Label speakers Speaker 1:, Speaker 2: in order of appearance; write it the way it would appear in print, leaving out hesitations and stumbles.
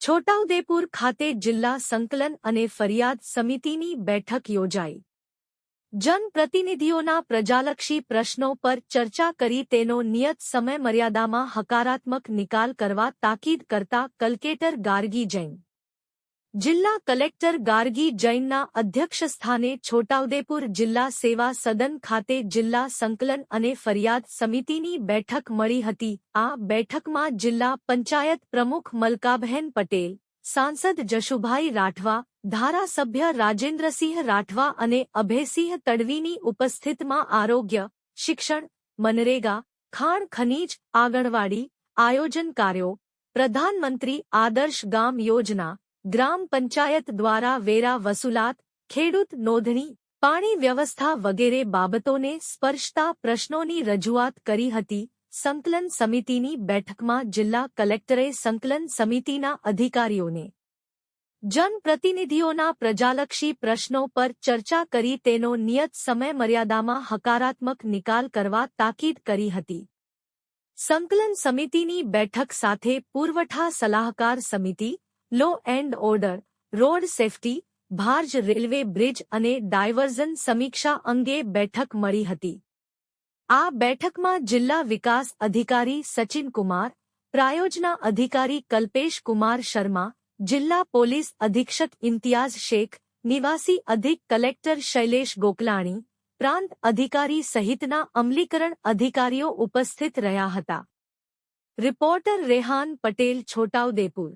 Speaker 1: છોટાઉદેપુર ખાતે જિલ્લા સંકલન અને ફરિયાદ સમિતિની બેઠક યોજાઈ. જનપ્રતિનિધિઓના પ્રજાલક્ષી પ્રશ્નો પર ચર્ચા કરી તેનો નિયત સમયમર્યાદામાં હકારાત્મક નિકાલ કરવા તાકીદ કરતા કલેક્ટર ગાર્ગી જૈન. જિલ્લા કલેક્ટર ગાર્ગી જૈનના અધ્યક્ષસ્થાને છોટાઉદેપુર જિલ્લા સેવા સદન ખાતે જિલ્લા સંકલન અને ફરિયાદ સમિતિની બેઠક મળી હતી. આ બેઠકમાં જિલ્લા પંચાયત પ્રમુખ મલકાબહેન પટેલ, સાંસદ જશુભાઈ રાઠવા, ધારાસભ્ય રાજેન્દ્રસિંહ રાઠવા અને અભયસિંહ તડવીની ઉપસ્થિતિમાં આરોગ્ય, શિક્ષણ, મનરેગા, ખાણ ખનીજ, આંગણવાડી, આયોજન કાર્યો, પ્રધાનમંત્રી આદર્શ ગામ યોજના, ગ્રામ પંચાયત દ્વારા વેરા વસૂલાત, ખેડૂત નોંધણી, પાણી વ્યવસ્થા વગેરે બાબતોને સ્પર્શતા પ્રશ્નોની રજૂઆત કરી હતી. સંકલન સમિતિની બેઠકમાં જિલ્લા કલેક્ટરે સંકલન સમિતિના અધિકારીઓને જનપ્રતિનિધિઓના પ્રજાલક્ષી પ્રશ્નો પર ચર્ચા કરી તેનો નિયત સમયમર્યાદામાં હકારાત્મક નિકાલ કરવા તાકીદ કરી હતી. સંકલન સમિતિની બેઠક સાથે પુરવઠા સલાહકાર સમિતિ, law and order, road safety, ભારજ રેલવે બ્રિજ અને ડાયવર્ઝન સમીક્ષા અંગે બેઠક મળી હતી. આ બેઠકમાં જિલ્લા વિકાસ અધિકારી સચિન કુમાર, પ્રાયોજના અધિકારી કલ્પેશ કુમાર શર્મા, જિલ્લા પોલીસ અધિક્ષક ઇમ્તિયાઝ શેખ, નિવાસી અધિક કલેક્ટર શૈલેષ ગોકલાણી, પ્રાંત અધિકારી સહિતના અમલીકરણ અધિકારીઓ ઉપસ્થિત રહ્યા હતા. રિપોર્ટર રેહાન પટેલ, છોટાઉદેપુર.